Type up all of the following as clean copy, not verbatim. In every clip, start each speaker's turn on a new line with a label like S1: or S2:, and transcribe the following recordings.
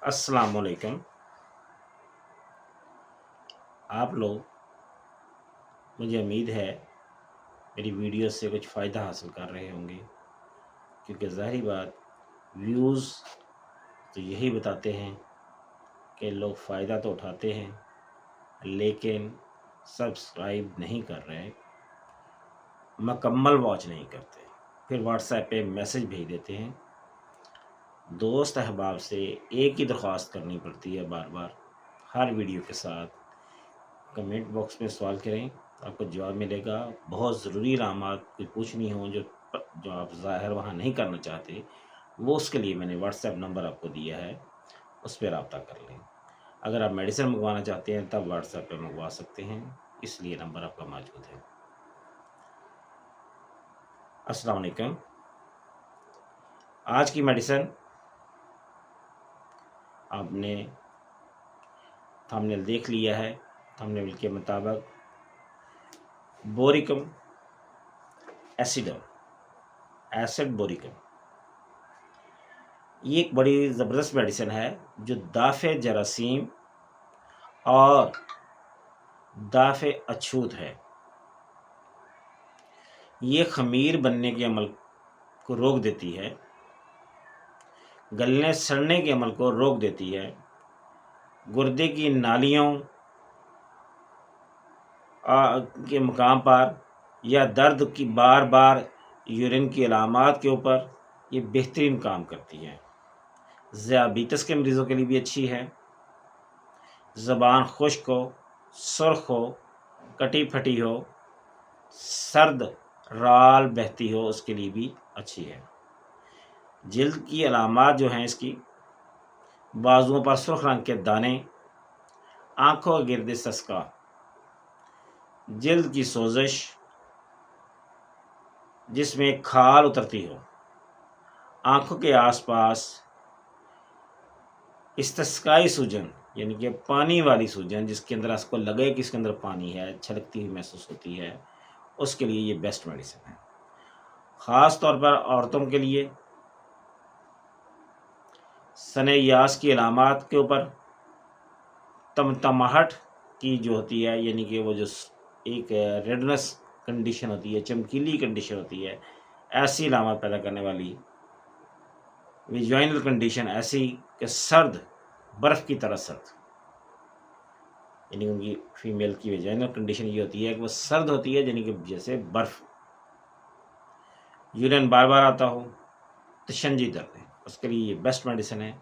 S1: अस्सलाम वालेकुम। आप लोग, मुझे उम्मीद है मेरी वीडियो से कुछ फ़ायदा हासिल कर रहे होंगे, क्योंकि ज़ाहिर बात व्यूज़ तो यही बताते हैं कि लोग फ़ायदा तो उठाते हैं लेकिन सब्सक्राइब नहीं कर रहे, मुकम्मल वॉच नहीं करते, फिर व्हाट्सएप पे मैसेज भेज देते हैं। दोस्त अहबाब से एक ही दरख्वास्त करनी पड़ती है बार बार हर वीडियो के साथ, कमेंट बॉक्स में सवाल करें, आपको जवाब मिलेगा। बहुत ज़रूरी इल्हामात कोई पूछनी हो जो आप ज़ाहिर वहाँ नहीं करना चाहते, वो उसके लिए मैंने व्हाट्सएप नंबर आपको दिया है, उस पर रब्ता कर लें। अगर आप मेडिसिन मंगवाना चाहते हैं तब व्हाट्सएप पे मंगवा सकते हैं, इसलिए नंबर आपका मौजूद है। अस्सलाम वालेकुम। आज की मेडिसिन आपने थंबनेल देख लिया है। थंबनेल के मुताबिक बोरिकम एसिडम, एसिड बोरिकम, ये एक बड़ी ज़बरदस्त मेडिसिन है जो दाफ़े जरासीम और दाफ़े अछूत है। ये खमीर बनने के अमल को रोक देती है, गलने सड़ने के अमल को रोक देती है, गुर्दे की नालियों के मकाम पर या दर्द की बार बार यूरिन की अलामात के ऊपर ये बेहतरीन काम करती है। ज़ियाबीतस के मरीज़ों के लिए भी अच्छी है। ज़बान खुश्क हो, सुर्ख हो, कटी फटी हो, सर्द राल बहती हो, उसके लिए भी अच्छी है। जिल्द की अलामात जो हैं इसकी, बाजुओं पर सुर्ख रंग के दाने, आँखों के गिर्द सस्का, जिल्द की सोजिश जिसमें खाल उतरती हो, आँखों के आसपास इस्तिस्काई सूजन यानी कि पानी वाली सूजन, जिसके अंदर आपको लगे कि इसके अंदर पानी है, छलकती हुई महसूस होती है, उसके लिए ये बेस्ट मेडिसिन है। ख़ास तौर पर औरतों के लिए सने-यास की अलामात के ऊपर, तमतमाहट की जो होती है, यानी कि वो जो एक रेडनेस कंडीशन होती है, चमकीली कंडीशन होती है, ऐसी अलामत पैदा करने वाली विजाइनल कंडीशन, ऐसी कि सर्द बर्फ़ की तरह सर्द, यानी उनकी फीमेल की विजाइनल कंडीशन ये होती है कि वो सर्द होती है, यानी कि जैसे बर्फ़। यूरिन बार बार आता हो, तशंजी दर्द है, उसके लिए ये बेस्ट मेडिसिन है।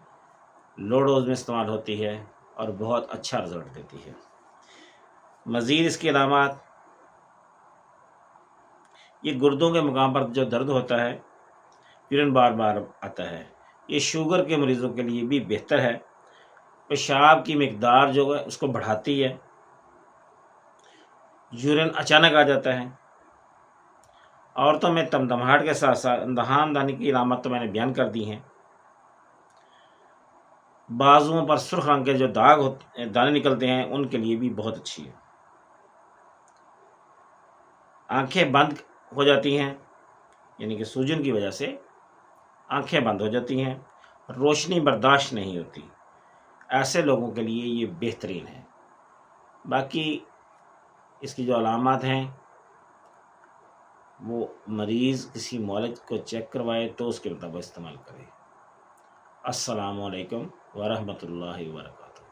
S1: लो डोज में इस्तेमाल होती है और बहुत अच्छा रिजल्ट देती है। मज़ीद इसकी अलामात, ये गुर्दों के मकाम पर जो दर्द होता है, यूरिन बार बार आता है, ये शुगर के मरीज़ों के लिए भी बेहतर है। पेशाब की मिकदार जो है उसको बढ़ाती है, यूरिन अचानक आ जाता है। औरतों में तमतमाहट के साथ साथ दहान की अलामत तो मैंने बयान कर दी हैं। बाजुओं पर सुर्ख रंग के जो दाग होते दाने निकलते हैं, उनके लिए भी बहुत अच्छी है। आंखें बंद हो जाती हैं, यानी कि सूजन की वजह से आंखें बंद हो जाती हैं, रोशनी बर्दाश्त नहीं होती, ऐसे लोगों के लिए ये बेहतरीन है। बाकी इसकी जो अलामत हैं वो मरीज़ किसी मौलज को चेक करवाए तो उसके मुताबिक इस्तेमाल करें। अस्सलामु अलैकुम व रहमतुल्लाहि व बरकातहू।